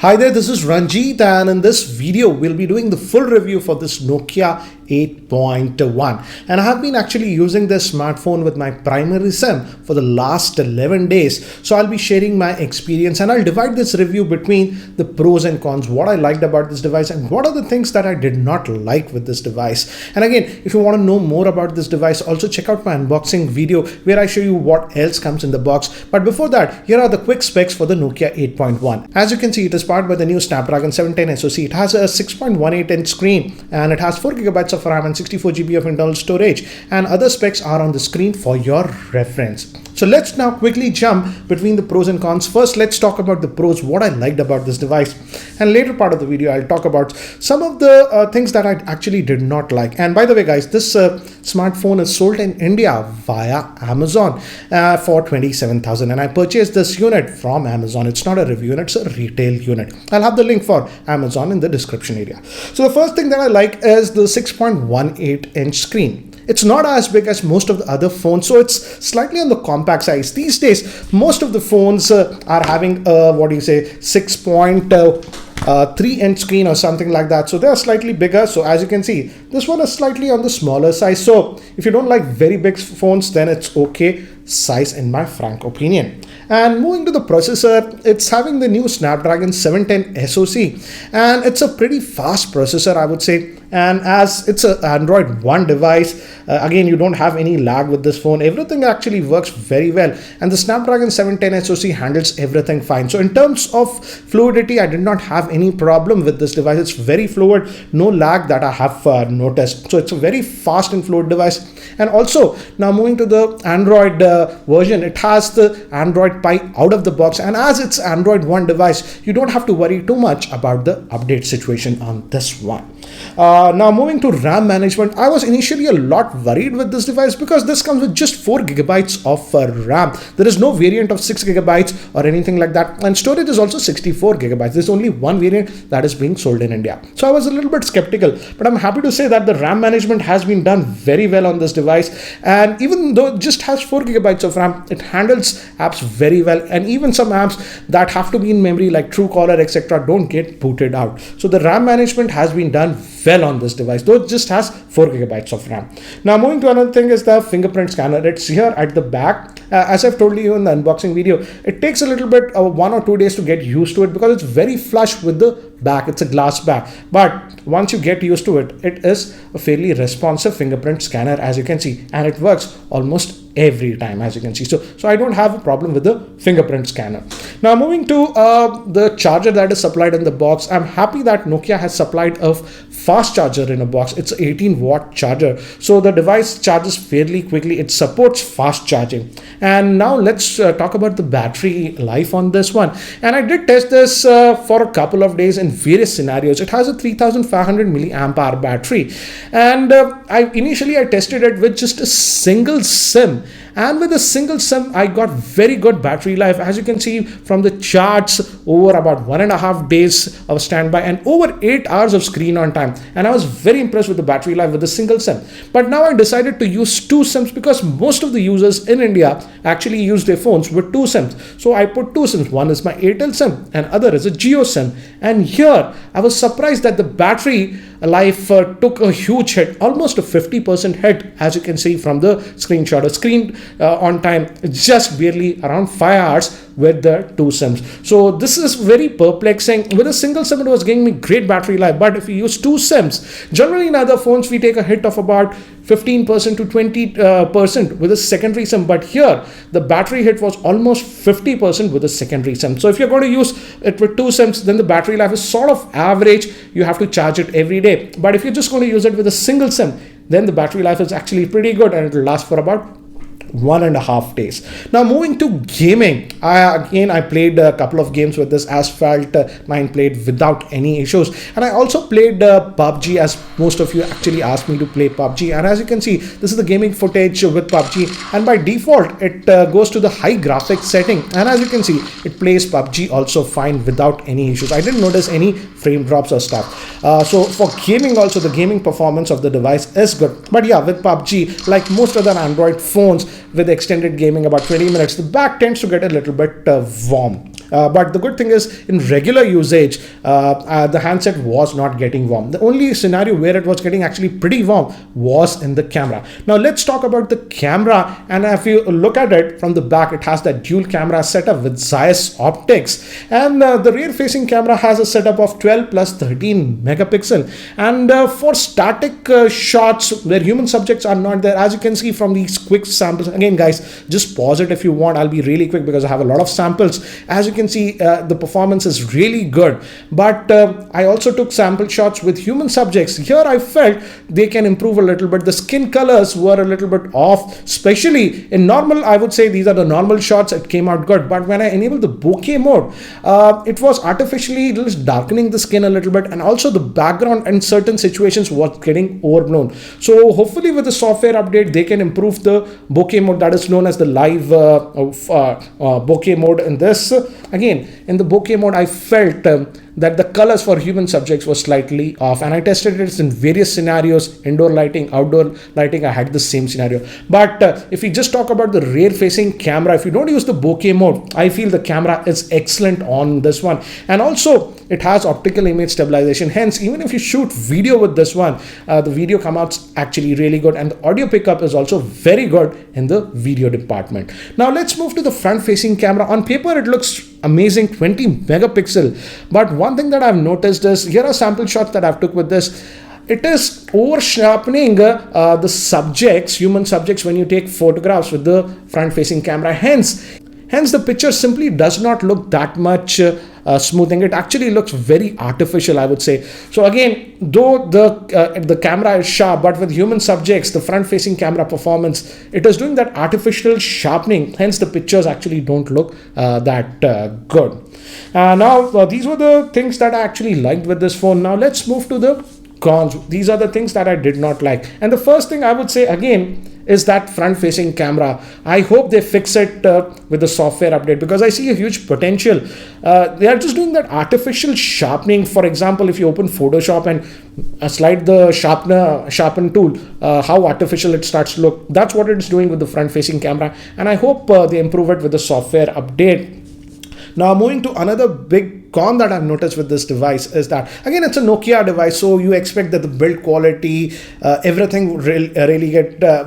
Hi there, this is Ranjit, and in this video we'll be doing the full review for this Nokia 8.1, and I have been actually using this smartphone with my primary SIM for the last 11 days. So I'll be sharing my experience and I'll divide this review between the pros and cons, what I liked about this device and what are the things that I did not like with this device. And again, if you want to know more about this device, also check out my unboxing video where I show you what else comes in the box. But before that, here are the quick specs for the Nokia 8.1. As you can see, it is powered by the new Snapdragon 710 SoC. It has a 6.18 inch screen and it has 4 GB of RAM and 64 GB of internal storage, and other specs are on the screen for your reference. So let's now quickly jump between the pros and cons. First, let's talk about the pros, what I liked about this device. And later part of the video, I'll talk about some of the things that I actually did not like. And by the way, guys, this smartphone is sold in India via Amazon for 27,000. And I purchased this unit from Amazon. It's not a review unit, it's a retail unit. I'll have the link for Amazon in the description area. So the first thing that I like is the 6.18 inch screen. It's not as big as most of the other phones, so it's slightly on the compact size. These days, most of the phones are having 6.3 inch screen or something like that. So they're slightly bigger. So as you can see, this one is slightly on the smaller size. So if you don't like very big phones, then it's okay size in my frank opinion. And moving to the processor, it's having the new Snapdragon 710 SoC, and it's a pretty fast processor, I would say. And as it's an Android One device, again, you don't have any lag with this phone. Everything actually works very well, and the Snapdragon 710 SoC handles everything fine. So in terms of fluidity, I did not have any problem with this device. It's very fluid, no lag that I have noticed. So it's a very fast and fluid device. And also, now moving to the Android version, it has the Android Pie out of the box, and as it's Android One device, you don't have to worry too much about the update situation on this one. Now moving to RAM management, I was initially a lot worried with this device because this comes with just 4 GB of RAM. There is no variant of 6 GB or anything like that, and storage is also 64 GB. There's only one variant that is being sold in India. So I was a little bit skeptical, but I'm happy to say that the RAM management has been done very well on this device, and even though it just has 4 GB of RAM, it handles apps very well, and even some apps that have to be in memory like Truecaller, etc., don't get booted out. So the RAM management has been done well on this device, though it just has 4 GB of RAM. Now moving to another thing is the fingerprint scanner. It's here at the back. As I've told you in the unboxing video, it takes a little bit 1 or 2 days to get used to it because it's very flush with the back. It's a glass back, but once you get used to it, it is a fairly responsive fingerprint scanner, as you can see, and it works almost every time, as you can see. So I don't have a problem with the fingerprint scanner. Now moving to the charger that is supplied in the box, I'm happy that Nokia has supplied a fast charger in a box. It's an 18-watt charger, so the device charges fairly quickly. It supports fast charging. And now let's talk about the battery life on this one. And I did test this for a couple of days in various scenarios. It has a 3500 milliamp hour battery, and initially I tested it with just a single SIM. And with a single SIM, I got very good battery life. As you can see from the charts, over about 1.5 days of standby and over 8 hours of screen on time. And I was very impressed with the battery life with a single SIM. But now I decided to use 2 SIMs because most of the users in India actually use their phones with 2 SIMs. So I put 2 SIMs. One is my Airtel SIM and other is a Jio SIM. And here I was surprised that the battery life took a huge hit, almost a 50% hit, as you can see from the screenshot. A screen on time just barely around 5 hours with the 2 SIMs. So this is very perplexing. With a single SIM, it was giving me great battery life, but if you use 2 SIMs, generally in other phones we take a hit of about 15% to 20% with a secondary SIM, but here the battery hit was almost 50% with a secondary SIM. So if you're going to use it with 2 SIMs, then the battery life is sort of average. You have to charge it every day. But if you're just going to use it with a single SIM, then the battery life is actually pretty good and it will last for about 1.5 days. Now moving to gaming, I played a couple of games with this. Asphalt 9 played without any issues, and I also played PUBG, as most of you actually asked me to play PUBG. And as you can see, this is the gaming footage with PUBG, and by default it goes to the high graphics setting, and as you can see, it plays PUBG also fine without any issues. I didn't notice any frame drops or stuff. So for gaming also, the gaming performance of the device is good. But yeah, with PUBG, like most other Android phones with extended gaming about 20 minutes, the back tends to get a little bit warm. But the good thing is in regular usage, the handset was not getting warm. The only scenario where it was getting actually pretty warm was in the camera. Now let's talk about the camera, and if you look at it from the back, it has that dual camera setup with Zeiss optics, and the rear facing camera has a setup of 12 plus 13 megapixel, and for static shots where human subjects are not there, as you can see from these quick samples. Again guys, just pause it if you want, I'll be really quick because I have a lot of samples. As you can see, the performance is really good, but I also took sample shots with human subjects. Here I felt they can improve a little bit. The skin colors were a little bit off, especially in normal. I would say these are the normal shots, it came out good, but when I enabled the bokeh mode, it was artificially darkening the skin a little bit, and also the background in certain situations was getting overblown. So hopefully with the software update they can improve the bokeh mode, that is known as the live bokeh mode. In this, again in the bokeh mode, I felt that the colors for human subjects was slightly off, and I tested it in various scenarios, indoor lighting, outdoor lighting, I had the same scenario. But if we just talk about the rear facing camera, if you don't use the bokeh mode, I feel the camera is excellent on this one, and also it has optical image stabilization. Hence, even if you shoot video with this one, the video comes out actually really good, and the audio pickup is also very good in the video department. Now let's move to the front facing camera. On paper it looks amazing, 20 megapixel, but one thing that I've noticed is, here are sample shots that I've took with this. It is over sharpening the subjects, human subjects, when you take photographs with the front facing camera. Hence the picture simply does not look that much smoothing. It actually looks very artificial, I would say. So again, though the camera is sharp, but with human subjects, the front facing camera performance, it is doing that artificial sharpening. Hence the pictures actually don't look that good. Now these were the things that I actually liked with this phone. Now let's move to the cons. These are the things that I did not like, and the first thing I would say again is that front facing camera. I hope they fix it with the software update, because I see a huge potential. They are just doing that artificial sharpening. For example, if you open Photoshop and slide the sharpen tool, how artificial it starts to look. That's what it's doing with the front facing camera, and I hope they improve it with the software update. Now moving to another big con that I've noticed with this device is that, again, it's a Nokia device, so you expect that the build quality, everything really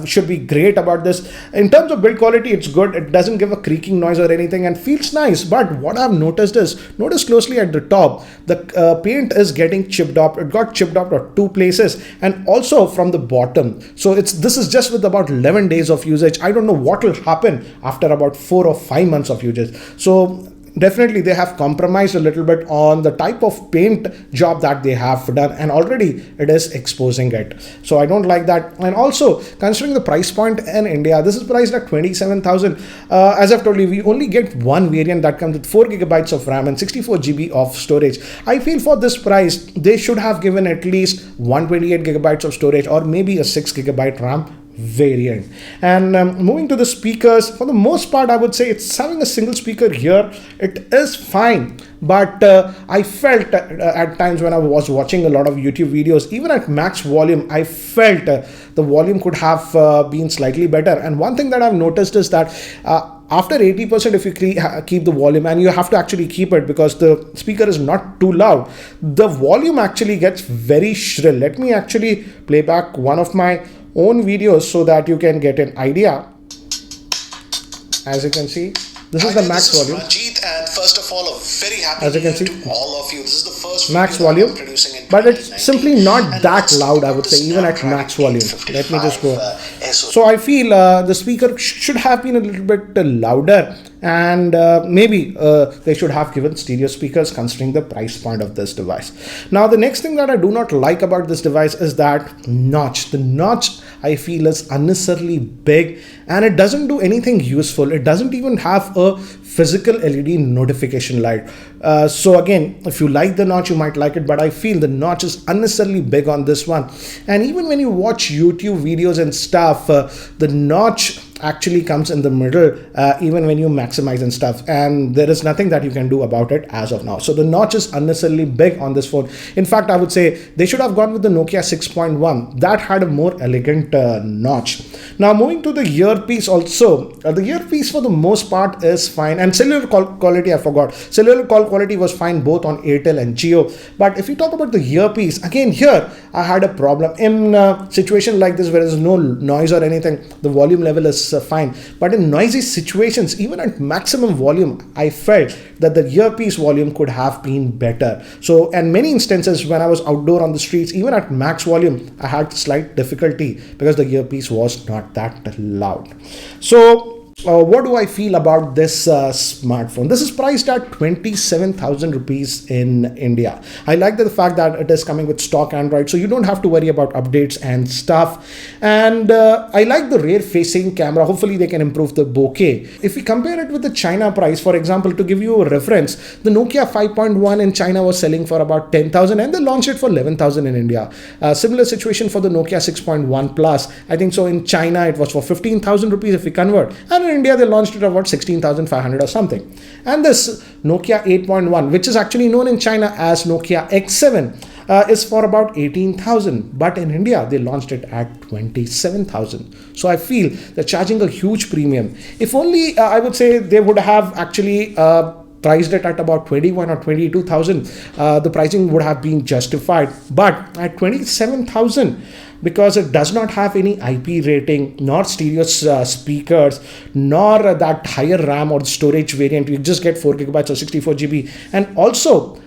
should be great about this. In terms of build quality, it's good. It doesn't give a creaking noise or anything and feels nice. But what I've noticed is, notice closely at the top, the paint is getting chipped up. It got chipped up at two places, and also from the bottom. So this is just with about 11 days of usage. I don't know what will happen after about 4 or 5 months of usage. So definitely they have compromised a little bit on the type of paint job that they have done, and already it is exposing it. So I don't like that. And also, considering the price point in India, this is priced at 27,000. As I've told you, we only get one variant that comes with 4 gigabytes of RAM and 64 GB of storage. I feel for this price, they should have given at least 128 gigabytes of storage, or maybe a 6 gigabyte RAM variant. And moving to the speakers, for the most part, I would say it's having a single speaker here. It is fine, but I felt at times when I was watching a lot of YouTube videos, even at max volume, I felt the volume could have been slightly better. And one thing that I've noticed is that after 80%, if you keep the volume, and you have to actually keep it because the speaker is not too loud, the volume actually gets very shrill. Let me actually play back one of my own videos so that you can get an idea. As you can see, this is the max volume. Ranjit, and first of all, a very happy As you can see, to all of you. This is the first max volume, but it's simply not that loud, I would say, even at max volume. Let me just go. So I feel the speaker should have been a little bit louder, and maybe they should have given stereo speakers considering the price point of this device. Now, the next thing that I do not like about this device is that notch. The notch, I feel, is unnecessarily big, and it doesn't do anything useful. It doesn't even have a physical LED notification light. So again, if you like the notch, you might like it, but I feel the notch is unnecessarily big on this one. And even when you watch YouTube videos and stuff, the notch actually comes in the middle even when you maximize and stuff, and there is nothing that you can do about it as of now. So the notch is unnecessarily big on this phone. In fact, I would say they should have gone with the Nokia 6.1. That had a more elegant notch. Now moving to the earpiece also, the earpiece for the most part is fine, and cellular call quality, I forgot. Cellular call quality was fine both on Airtel and Jio. But if you talk about the earpiece, again here I had a problem. In a situation like this where there is no noise or anything, the volume level is fine. But in noisy situations, even at maximum volume, I felt that the earpiece volume could have been better. So, and many instances when I was outdoor on the streets, even at max volume, I had slight difficulty because the earpiece was not that loud. So what do I feel about this smartphone? This is priced at 27,000 rupees in India. I like the fact that it is coming with stock Android, so you don't have to worry about updates and stuff. And I like the rear facing camera. Hopefully they can improve the bokeh. If we compare it with the China price, for example, to give you a reference, the Nokia 5.1 in China was selling for about 10,000 and they launched it for 11,000 in India. Similar situation for the Nokia 6.1 Plus. I think so in China it was for 15,000 rupees if we convert. And in India, they launched it about 16,500 or something. And this Nokia 8.1, which is actually known in China as Nokia X7, is for about 18,000. But in India, they launched it at 27,000. So I feel they're charging a huge premium. If only I would say they would have actually priced it at about 21 or 22,000, the pricing would have been justified. But at 27,000, because it does not have any IP rating, nor stereo speakers, nor that higher RAM or storage variant, you just get 4 gigabytes or 64 GB. And also,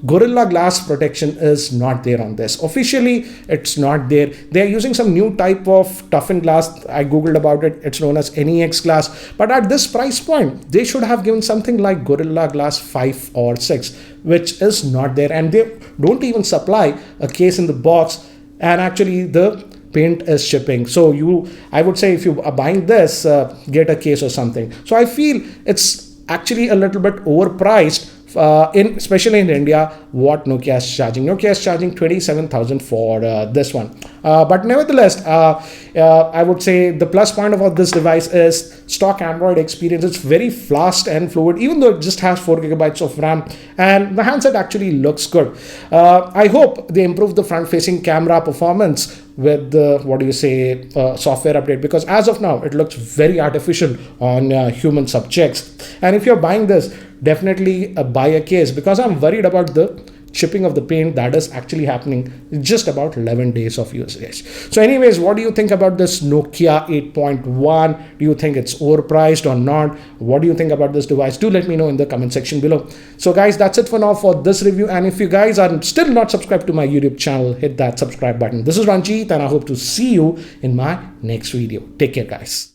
Gorilla Glass protection is not there on this. Officially, it's not there. They are using some new type of toughened glass. I googled about it. It's known as NEX glass. But at this price point, they should have given something like Gorilla Glass 5 or 6, which is not there. And they don't even supply a case in the box. And actually, the paint is shipping. So I would say if you are buying this, get a case or something. So I feel it's actually a little bit overpriced. Especially in India, what Nokia is charging. Nokia is charging 27,000 for this one. But nevertheless, I would say the plus point about this device is stock Android experience. It's very fast and fluid, even though it just has 4 gigabytes of RAM. And the handset actually looks good. I hope they improve the front-facing camera performance with the, software update, because as of now, it looks very artificial on human subjects. And if you're buying this, definitely buy a case, because I'm worried about the chipping of the paint that is actually happening in just about 11 days of usage. So anyways, what do you think about this Nokia 8.1? Do you think it's overpriced or not? What do you think about this device? Do let me know in the comment section below. So guys, that's it for now for this review. And if you guys are still not subscribed to my YouTube channel, hit that subscribe button. This is Ranjit and I hope to see you in my next video. Take care, guys.